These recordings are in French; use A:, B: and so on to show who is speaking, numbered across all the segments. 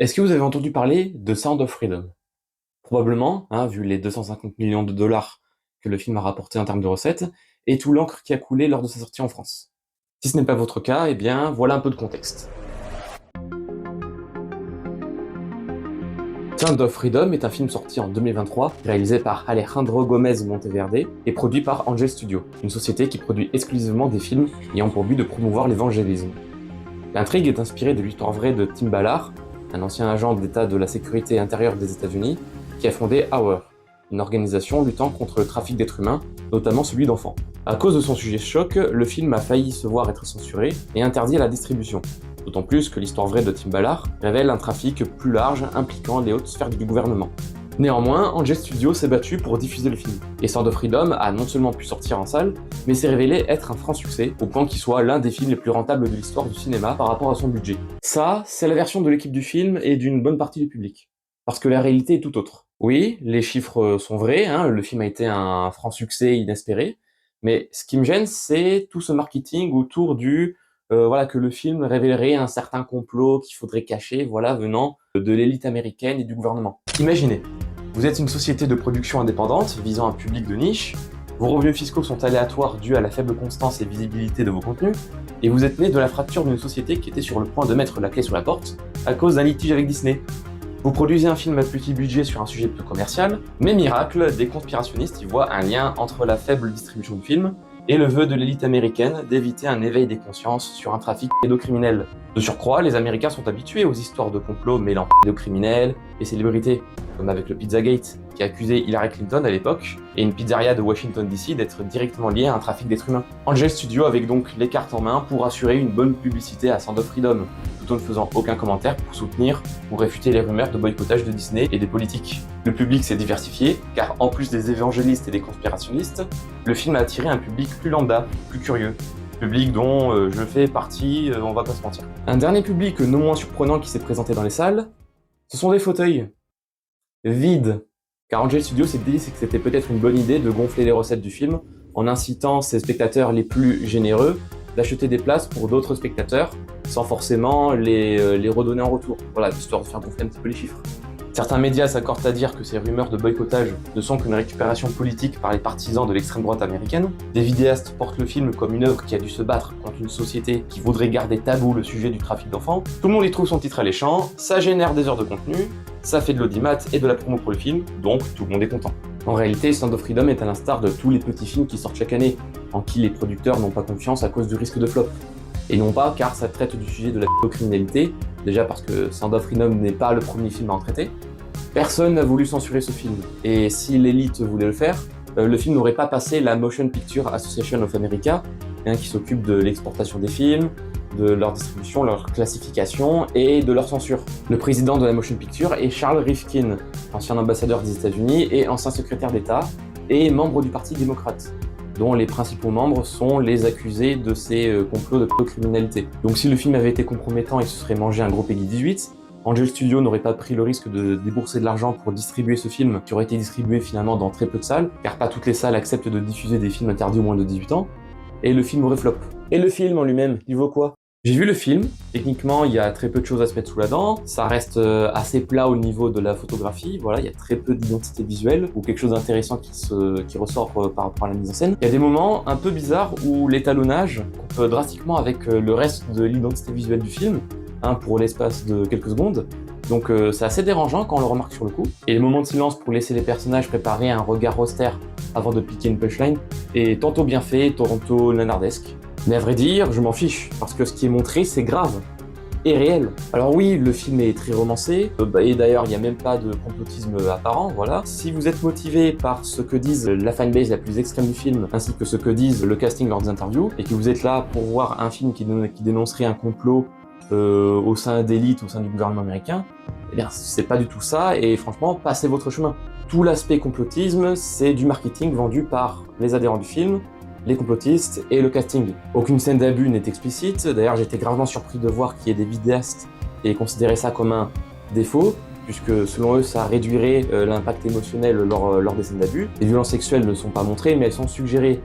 A: Est-ce que vous avez entendu parler de Sound of Freedom? Probablement, hein, vu les 250 millions de dollars que le film a rapporté en termes de recettes, et tout l'encre qui a coulé lors de sa sortie en France. Si ce n'est pas votre cas, eh bien, voilà un peu de contexte. Sound of Freedom est un film sorti en 2023, réalisé par Alejandro Gomez Monteverde et produit par Angel Studio, une société qui produit exclusivement des films ayant pour but de promouvoir l'évangélisme. L'intrigue est inspirée de l'histoire vraie de Tim Ballard, un ancien agent d'État de la sécurité intérieure des États-Unis, qui a fondé Hour, une organisation luttant contre le trafic d'êtres humains, notamment celui d'enfants. À cause de son sujet choc, le film a failli se voir être censuré et interdit à la distribution. D'autant plus que l'histoire vraie de Tim Ballard révèle un trafic plus large impliquant les hautes sphères du gouvernement. Néanmoins, Angel Studio s'est battu pour diffuser le film, et Sound of Freedom a non seulement pu sortir en salle, mais s'est révélé être un franc succès, au point qu'il soit l'un des films les plus rentables de l'histoire du cinéma par rapport à son budget. Ça, c'est la version de l'équipe du film et d'une bonne partie du public. Parce que la réalité est tout autre. Oui, les chiffres sont vrais, hein, le film a été un franc succès inespéré, mais ce qui me gêne, c'est tout ce marketing autour du voilà, que le film révélerait un certain complot qu'il faudrait cacher, voilà, venant de l'élite américaine et du gouvernement. Imaginez, vous êtes une société de production indépendante visant un public de niche, vos revenus fiscaux sont aléatoires dus à la faible constance et visibilité de vos contenus, et vous êtes né de la fracture d'une société qui était sur le point de mettre la clé sur la porte à cause d'un litige avec Disney. Vous produisez un film à petit budget sur un sujet peu commercial, mais miracle, des conspirationnistes y voient un lien entre la faible distribution du film et le vœu de l'élite américaine d'éviter un éveil des consciences sur un trafic pédocriminel. De surcroît, les Américains sont habitués aux histoires de complots mêlant pédocriminels et célébrités, comme avec le Pizzagate, qui accusait Hillary Clinton à l'époque, et une pizzeria de Washington DC d'être directement liée à un trafic d'êtres humains. Angel Studio avait donc les cartes en main pour assurer une bonne publicité à Sound of Freedom, tout en ne faisant aucun commentaire pour soutenir ou réfuter les rumeurs de boycottage de Disney et des politiques. Le public s'est diversifié, car en plus des évangélistes et des conspirationnistes, le film a attiré un public plus lambda, plus curieux. Public dont je fais partie, on va pas se mentir. Un dernier public non moins surprenant qui s'est présenté dans les salles, ce sont des fauteuils vides. Car Angel Studio s'est dit que c'était peut-être une bonne idée de gonfler les recettes du film en incitant ses spectateurs les plus généreux d'acheter des places pour d'autres spectateurs sans forcément les redonner en retour. Voilà, histoire de faire gonfler un petit peu les chiffres. Certains médias s'accordent à dire que ces rumeurs de boycottage ne sont qu'une récupération politique par les partisans de l'extrême droite américaine. Des vidéastes portent le film comme une œuvre qui a dû se battre contre une société qui voudrait garder tabou le sujet du trafic d'enfants. Tout le monde y trouve son titre alléchant, ça génère des heures de contenu, ça fait de l'audimat et de la promo pour le film, donc tout le monde est content. En réalité, Sound of Freedom est à l'instar de tous les petits films qui sortent chaque année, en qui les producteurs n'ont pas confiance à cause du risque de flop. Et non pas car ça traite du sujet de la pédocriminalité, déjà parce que Sound of Freedom n'est pas le premier film à en traiter. Personne n'a voulu censurer ce film, et si l'élite voulait le faire, le film n'aurait pas passé la Motion Picture Association of America, qui s'occupe de l'exportation des films, de leur distribution, leur classification et de leur censure. Le président de la Motion Picture est Charles Rifkin, ancien ambassadeur des États-Unis et ancien secrétaire d'État, et membre du Parti démocrate, dont les principaux membres sont les accusés de ces complots de pédocriminalité. Donc si le film avait été compromettant et se serait mangé un gros Peggy 18, Angel Studio n'aurait pas pris le risque de débourser de l'argent pour distribuer ce film, qui aurait été distribué finalement dans très peu de salles, car pas toutes les salles acceptent de diffuser des films interdits aux moins de 18 ans, et le film aurait flop. Et le film en lui-même, il vaut quoi? J'ai vu le film, techniquement il y a très peu de choses à se mettre sous la dent, ça reste assez plat au niveau de la photographie, voilà, il y a très peu d'identité visuelle, ou quelque chose d'intéressant qui ressort par rapport à la mise en scène. Il y a des moments un peu bizarres où l'étalonnage coupe drastiquement avec le reste de l'identité visuelle du film, pour l'espace de quelques secondes, donc c'est assez dérangeant quand on le remarque sur le coup. Et le moment de silence pour laisser les personnages préparer un regard austère avant de piquer une punchline est tantôt bien fait, tantôt nanardesque. Mais à vrai dire, je m'en fiche, parce que ce qui est montré, c'est grave et réel. Alors oui, le film est très romancé, et d'ailleurs, il n'y a même pas de complotisme apparent, voilà. Si vous êtes motivé par ce que disent la fanbase la plus extrême du film, ainsi que ce que disent le casting lors des interviews, et que vous êtes là pour voir un film qui dénoncerait un complot au sein d'élite, au sein du gouvernement américain, eh bien, c'est pas du tout ça, et franchement, passez votre chemin. Tout l'aspect complotisme, c'est du marketing vendu par les adhérents du film, les complotistes et le casting. Aucune scène d'abus n'est explicite, d'ailleurs j'ai été gravement surpris de voir qu'il y ait des vidéastes et considérer ça comme un défaut, puisque selon eux ça réduirait l'impact émotionnel lors des scènes d'abus. Les violences sexuelles ne sont pas montrées, mais elles sont suggérées.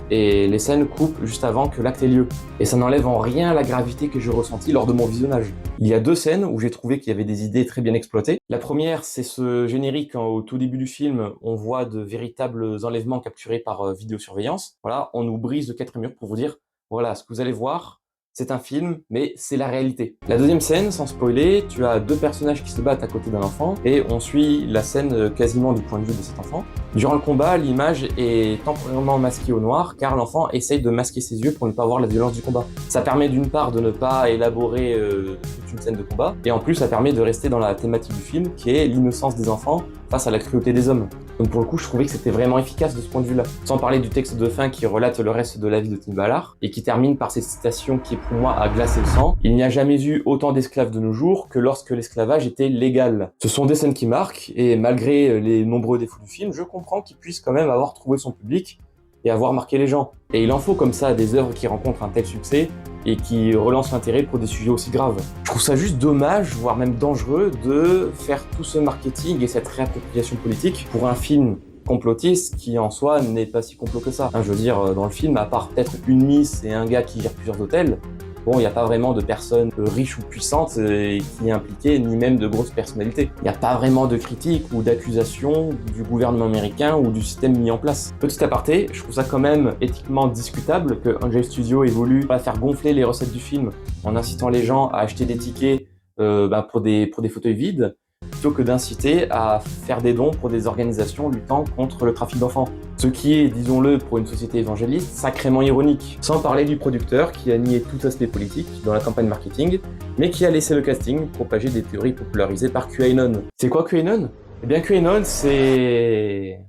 A: et les scènes coupent juste avant que l'acte ait lieu. Et ça n'enlève en rien la gravité que j'ai ressentie lors de mon visionnage. Il y a 2 scènes où j'ai trouvé qu'il y avait des idées très bien exploitées. La première, c'est ce générique quand au tout début du film, on voit de véritables enlèvements capturés par vidéosurveillance. Voilà, on nous brise de 4 murs pour vous dire, voilà, ce que vous allez voir, c'est un film, mais c'est la réalité. La deuxième scène, sans spoiler, tu as 2 personnages qui se battent à côté d'un enfant, et on suit la scène quasiment du point de vue de cet enfant. Durant le combat, l'image est temporairement masquée au noir, car l'enfant essaye de masquer ses yeux pour ne pas voir la violence du combat. Ça permet d'une part de ne pas élaborer toute une scène de combat, et en plus ça permet de rester dans la thématique du film, qui est l'innocence des enfants face à la cruauté des hommes. Donc pour le coup, je trouvais que c'était vraiment efficace de ce point de vue-là. Sans parler du texte de fin qui relate le reste de la vie de Tim Ballard, et qui termine par cette citation qui est pour moi à glacer le sang. Il n'y a jamais eu autant d'esclaves de nos jours que lorsque l'esclavage était légal. Ce sont des scènes qui marquent, et malgré les nombreux défauts du film, je comprends qu'il puisse quand même avoir trouvé son public et avoir marqué les gens. Et il en faut comme ça des œuvres qui rencontrent un tel succès et qui relancent l'intérêt pour des sujets aussi graves. Je trouve ça juste dommage, voire même dangereux, de faire tout ce marketing et cette réappropriation politique pour un film complotiste qui en soi n'est pas si complot que ça. Je veux dire, dans le film, à part peut-être une miss et un gars qui gère plusieurs hôtels, bon, il n'y a pas vraiment de personnes riches ou puissantes qui est impliquée, ni même de grosses personnalités. Il n'y a pas vraiment de critiques ou d'accusations du gouvernement américain ou du système mis en place. Petit aparté, je trouve ça quand même éthiquement discutable que Angel Studio ait voulu faire gonfler les recettes du film en incitant les gens à acheter des tickets pour des fauteuils vides, plutôt que d'inciter à faire des dons pour des organisations luttant contre le trafic d'enfants. Ce qui est, disons-le, pour une société évangéliste, sacrément ironique. Sans parler du producteur qui a nié tout aspect politique dans la campagne marketing, mais qui a laissé le casting propager des théories popularisées par QAnon. C'est quoi QAnon? Eh bien QAnon, c'est...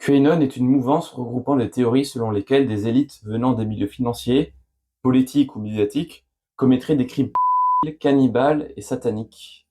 A: QAnon est une mouvance regroupant les théories selon lesquelles des élites venant des milieux financiers, politiques ou médiatiques commettraient des crimes cannibales et sataniques.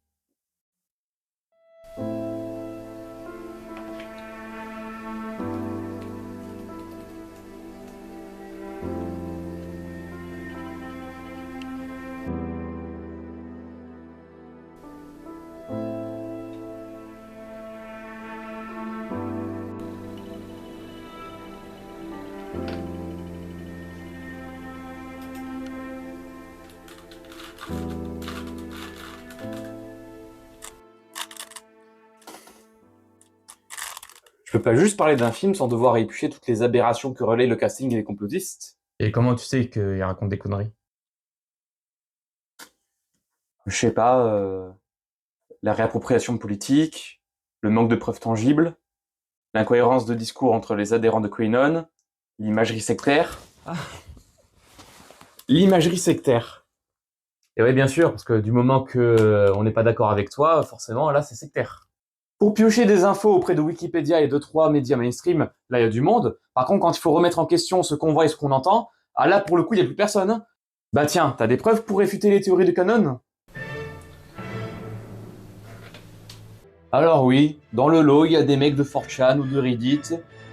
A: Je peux pas juste parler d'un film sans devoir éplucher toutes les aberrations que relaie le casting et les complotistes.
B: Et comment tu sais qu'il raconte des conneries?
A: Je sais pas, la réappropriation politique, le manque de preuves tangibles, l'incohérence de discours entre les adhérents de QAnon, l'imagerie sectaire. L'imagerie sectaire. Et ouais, bien sûr, parce que du moment que on n'est pas d'accord avec toi, forcément, là, c'est sectaire. Pour piocher des infos auprès de Wikipédia et de 3 médias mainstream, là, il y a du monde. Par contre, quand il faut remettre en question ce qu'on voit et ce qu'on entend, ah là, pour le coup, il n'y a plus personne. Hein. Bah tiens, t'as des preuves pour réfuter les théories de Canon? Alors oui, dans le lot, il y a des mecs de 4chan ou de Reddit,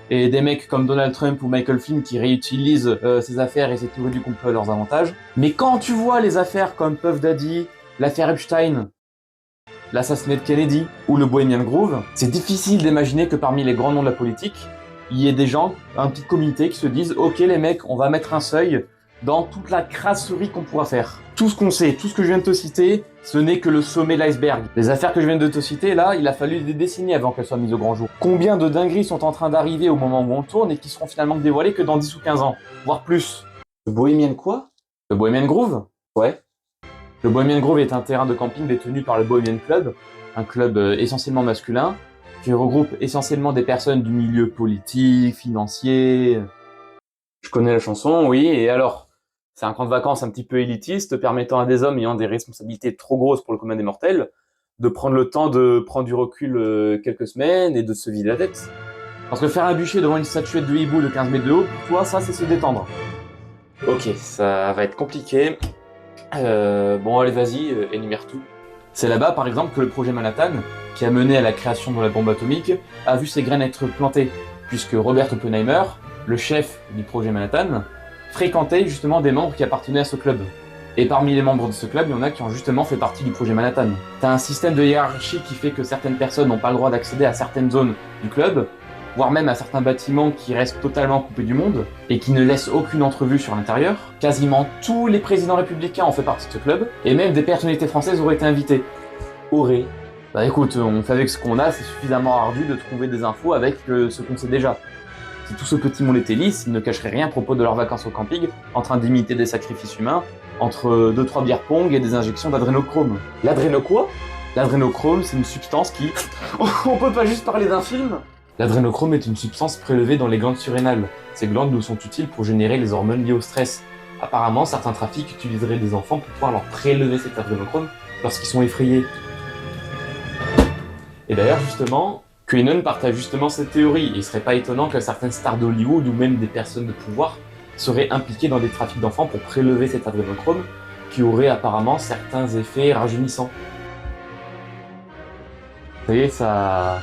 A: et des mecs comme Donald Trump ou Michael Flynn qui réutilisent ces affaires et ces théories du complot à leurs avantages. Mais quand tu vois les affaires comme Puff Daddy, l'affaire Epstein, l'assassinat de Kennedy ou le Bohemian Grove, c'est difficile d'imaginer que parmi les grands noms de la politique, il y ait des gens, un petit comité qui se disent « Ok les mecs, on va mettre un seuil dans toute la crasserie qu'on pourra faire. » Tout ce qu'on sait, tout ce que je viens de te citer, ce n'est que le sommet de l'iceberg. Les affaires que je viens de te citer, là, il a fallu des décennies avant qu'elles soient mises au grand jour. Combien de dingueries sont en train d'arriver au moment où on tourne et qui seront finalement dévoilées que dans 10 ou 15 ans, voire plus. Le Bohemian quoi? Le Bohemian Grove? Ouais. Le Bohemian Grove est un terrain de camping détenu par le Bohemian Club, un club essentiellement masculin, qui regroupe essentiellement des personnes du milieu politique, financier. Je connais la chanson, oui, et alors? C'est un camp de vacances un petit peu élitiste, permettant à des hommes ayant des responsabilités trop grosses pour le commun des mortels de prendre le temps de prendre du recul quelques semaines et de se vider la tête. Parce que faire un bûcher devant une statuette de hibou de 15 mètres de haut, pour toi, ça, c'est se détendre. Ok, ça va être compliqué. Bon, allez, vas-y, énumère tout. C'est là-bas, par exemple, que le projet Manhattan, qui a mené à la création de la bombe atomique, a vu ses graines être plantées, puisque Robert Oppenheimer, le chef du projet Manhattan, fréquentait justement des membres qui appartenaient à ce club. Et parmi les membres de ce club, il y en a qui ont justement fait partie du projet Manhattan. T'as un système de hiérarchie qui fait que certaines personnes n'ont pas le droit d'accéder à certaines zones du club, voire même à certains bâtiments qui restent totalement coupés du monde et qui ne laissent aucune entrevue sur l'intérieur. Quasiment tous les présidents républicains ont fait partie de ce club, et même des personnalités françaises auraient été invitées. Auraient. Bah écoute, on fait avec ce qu'on a, c'est suffisamment ardu de trouver des infos avec ce qu'on sait déjà. Si tout ce petit monde était lisse, ils ne cacheraient rien à propos de leurs vacances au camping, en train d'imiter des sacrifices humains, entre 2-3 bières pong et des injections d'adrénochrome. L'adréno quoi? L'adrénochrome, c'est une substance qui... On peut pas juste parler d'un film? L'adrénochrome est une substance prélevée dans les glandes surrénales. Ces glandes nous sont utiles pour générer les hormones liées au stress. Apparemment, certains trafics utiliseraient des enfants pour pouvoir leur prélever cet adrénochrome lorsqu'ils sont effrayés. Et d'ailleurs, justement, QAnon partage justement cette théorie, et il serait pas étonnant que certaines stars d'Hollywood ou même des personnes de pouvoir seraient impliquées dans des trafics d'enfants pour prélever cet adrénochrome qui aurait apparemment certains effets rajeunissants. Vous voyez, ça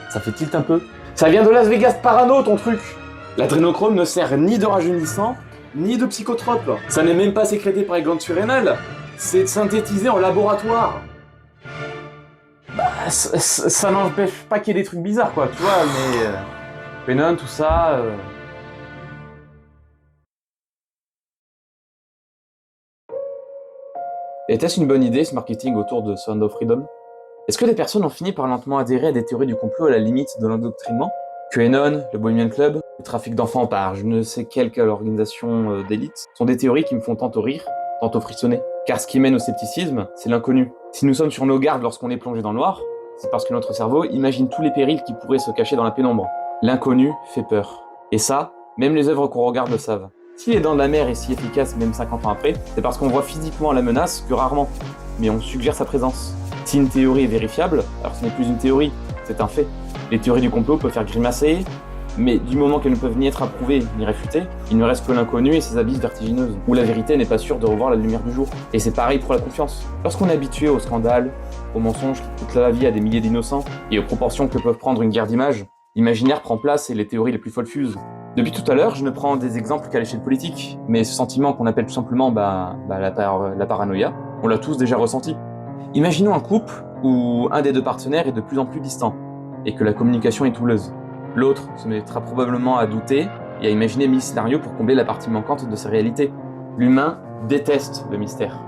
A: fait tilt un peu. Ça vient de Las Vegas Parano, ton truc. L'adrénochrome ne sert ni de rajeunissant, ni de psychotrope. Ça n'est même pas sécrété par les glandes surrénales. C'est synthétisé en laboratoire. Bah, ça n'empêche pas qu'il y ait des trucs bizarres, quoi, tu vois, mais... QAnon, tout ça... Était-ce une bonne idée, ce marketing autour de Sound of Freedom? Est-ce que des personnes ont fini par lentement adhérer à des théories du complot à la limite de l'endoctrinement? QAnon, le Bohemian Club, le trafic d'enfants par je ne sais quelle organisation d'élite sont des théories qui me font tantôt rire, tantôt frissonner. Car ce qui mène au scepticisme, c'est l'inconnu. Si nous sommes sur nos gardes lorsqu'on est plongé dans le noir, c'est parce que notre cerveau imagine tous les périls qui pourraient se cacher dans la pénombre. L'inconnu fait peur. Et ça, même les œuvres qu'on regarde le savent. Si Les Dents de la Mer est si efficace même 50 ans après, c'est parce qu'on voit physiquement la menace que rarement, mais on suggère sa présence. Si une théorie est vérifiable, alors ce n'est plus une théorie, c'est un fait. Les théories du complot peuvent faire grimacer, mais du moment qu'elles ne peuvent ni être approuvées ni réfutées, il ne reste que l'inconnu et ses abysses vertigineuses, où la vérité n'est pas sûre de revoir la lumière du jour. Et c'est pareil pour la confiance. Lorsqu'on est habitué aux scandales, aux mensonges qui coûtent la vie à des milliers d'innocents, et aux proportions que peuvent prendre une guerre d'images, l'imaginaire prend place et les théories les plus folles fusent. Depuis tout à l'heure, je ne prends des exemples qu'à l'échelle politique, mais ce sentiment qu'on appelle tout simplement la paranoïa, on l'a tous déjà ressenti. Imaginons un couple où un des deux partenaires est de plus en plus distant, et que la communication est houleuse. L'autre se mettra probablement à douter et à imaginer 1000 scénarios pour combler la partie manquante de sa réalité. L'humain déteste le mystère.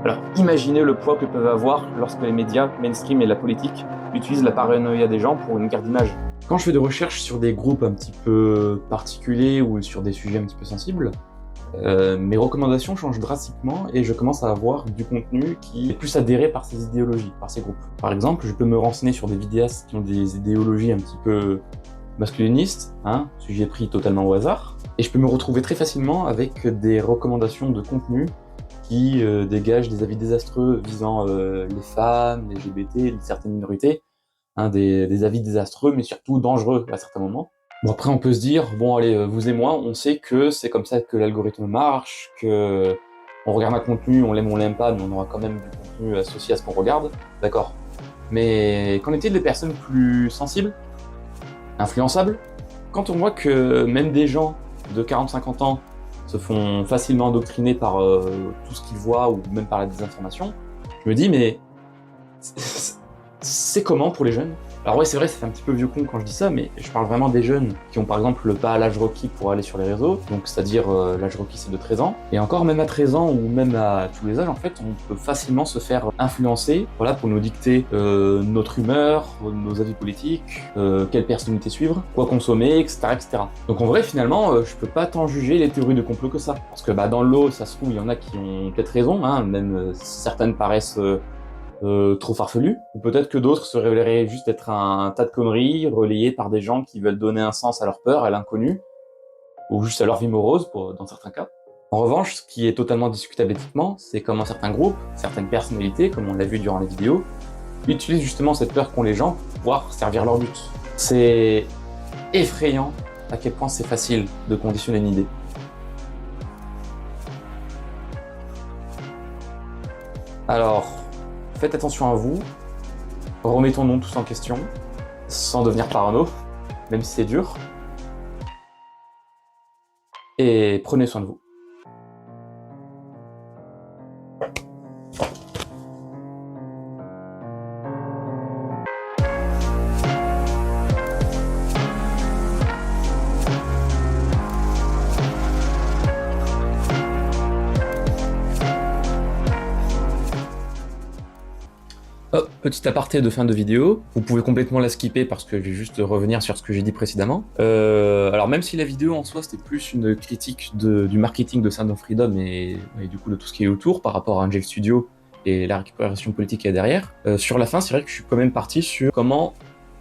A: Alors imaginez le poids que peuvent avoir lorsque les médias, mainstream et la politique utilisent la paranoïa des gens pour une guerre d'images. Quand je fais des recherches sur des groupes un petit peu particuliers ou sur des sujets un petit peu sensibles, mes recommandations changent drastiquement et je commence à avoir du contenu qui est plus adhéré par ces idéologies, par ces groupes. Par exemple, je peux me renseigner sur des vidéastes qui ont des idéologies un petit peu masculinistes, sujet pris totalement au hasard, et je peux me retrouver très facilement avec des recommandations de contenu qui dégagent des avis désastreux visant les femmes, les LGBT, certaines minorités, des avis désastreux mais surtout dangereux à certains moments. Bon, après, on peut se dire, bon, allez, vous et moi, on sait que c'est comme ça que l'algorithme marche, que on regarde un contenu, on l'aime pas, mais on aura quand même du contenu associé à ce qu'on regarde. D'accord. Mais qu'en est-il des personnes plus sensibles, influençables? Quand on voit que même des gens de 40-50 ans se font facilement endoctriner par tout ce qu'ils voient ou même par la désinformation, je me dis, mais c'est comment pour les jeunes? Alors ouais, c'est vrai, ça fait un petit peu vieux con quand je dis ça, mais je parle vraiment des jeunes qui ont par exemple pas l'âge requis pour aller sur les réseaux, donc c'est-à-dire l'âge requis c'est de 13 ans, et encore même à 13 ans ou même à tous les âges, en fait, on peut facilement se faire influencer, voilà, pour nous dicter notre humeur, nos avis politiques, quelle personnalité suivre, quoi consommer, etc., etc. Donc en vrai, finalement, je peux pas tant juger les théories de complot que ça, parce que dans le lot, ça se trouve, il y en a qui ont peut-être raison, même certaines paraissent trop farfelu, ou peut-être que d'autres se révéleraient juste être un tas de conneries relayées par des gens qui veulent donner un sens à leur peur, à l'inconnu, ou juste à leur vie morose dans certains cas. En revanche, ce qui est totalement discutable éthiquement, c'est comment certains groupes, certaines personnalités, comme on l'a vu durant les vidéos, utilisent justement cette peur qu'ont les gens pour pouvoir servir leur but. C'est effrayant à quel point c'est facile de conditionner une idée. Alors, faites attention à vous, remettons-nous tous en question, sans devenir parano, même si c'est dur, et prenez soin de vous. Petit aparté de fin de vidéo, vous pouvez complètement la skipper parce que je vais juste revenir sur ce que j'ai dit précédemment. Alors même si la vidéo en soi c'était plus une critique du marketing de Sound of Freedom et du coup de tout ce qui est autour par rapport à Angel Studio et la récupération politique qu'il y a derrière, sur la fin c'est vrai que je suis quand même parti sur comment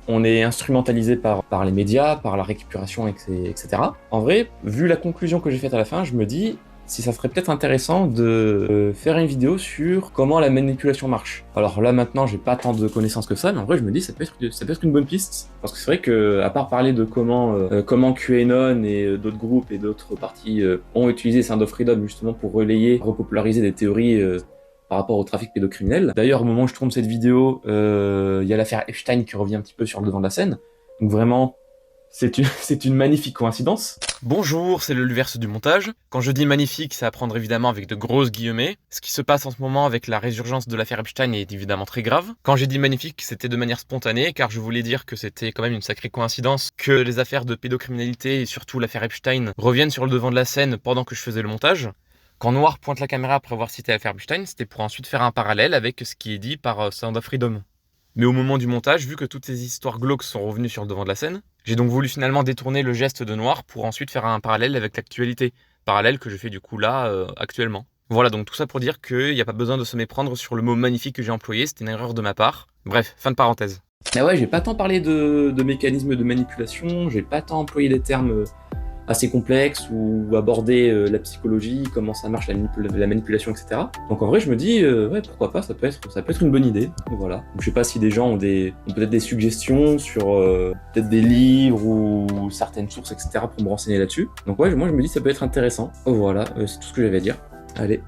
A: on est instrumentalisé par les médias, par la récupération, etc. En vrai, vu la conclusion que j'ai faite à la fin, je me dis si ça serait peut-être intéressant de faire une vidéo sur comment la manipulation marche. Alors là maintenant j'ai pas tant de connaissances que ça, mais en vrai je me dis ça peut être une bonne piste, parce que c'est vrai que à part parler de comment QAnon et d'autres groupes et d'autres partis ont utilisé Sound of Freedom justement pour relayer, repopulariser des théories par rapport au trafic pédocriminel. D'ailleurs au moment où je tourne cette vidéo, il y a l'affaire Epstein qui revient un petit peu sur le devant de la scène, donc vraiment c'est une magnifique coïncidence.
B: Bonjour, c'est le Luverse du montage. Quand je dis magnifique, c'est à prendre évidemment avec de grosses guillemets. Ce qui se passe en ce moment avec la résurgence de l'affaire Epstein est évidemment très grave. Quand j'ai dit magnifique, c'était de manière spontanée, car je voulais dire que c'était quand même une sacrée coïncidence que les affaires de pédocriminalité et surtout l'affaire Epstein reviennent sur le devant de la scène pendant que je faisais le montage. Quand Noir pointe la caméra après avoir cité l'affaire Epstein, c'était pour ensuite faire un parallèle avec ce qui est dit par Sound of Freedom. Mais au moment du montage, vu que toutes ces histoires glauques sont revenues sur le devant de la scène, j'ai donc voulu finalement détourner le geste de Noir pour ensuite faire un parallèle avec l'actualité. Parallèle que je fais du coup là, actuellement. Voilà, donc tout ça pour dire qu'il n'y a pas besoin de se méprendre sur le mot magnifique que j'ai employé, c'était une erreur de ma part. Bref, fin de parenthèse.
A: Mais ouais, j'ai pas tant parlé de mécanismes de manipulation, j'ai pas tant employé des termes assez complexes ou aborder la psychologie, comment ça marche la manipulation, etc. Donc en vrai, je me dis, ouais, pourquoi pas, ça peut être une bonne idée. Voilà. Donc, je sais pas si des gens ont peut-être des suggestions sur peut-être des livres ou certaines sources, etc. pour me renseigner là-dessus. Donc ouais, moi je me dis, ça peut être intéressant. Voilà, c'est tout ce que j'avais à dire. Allez,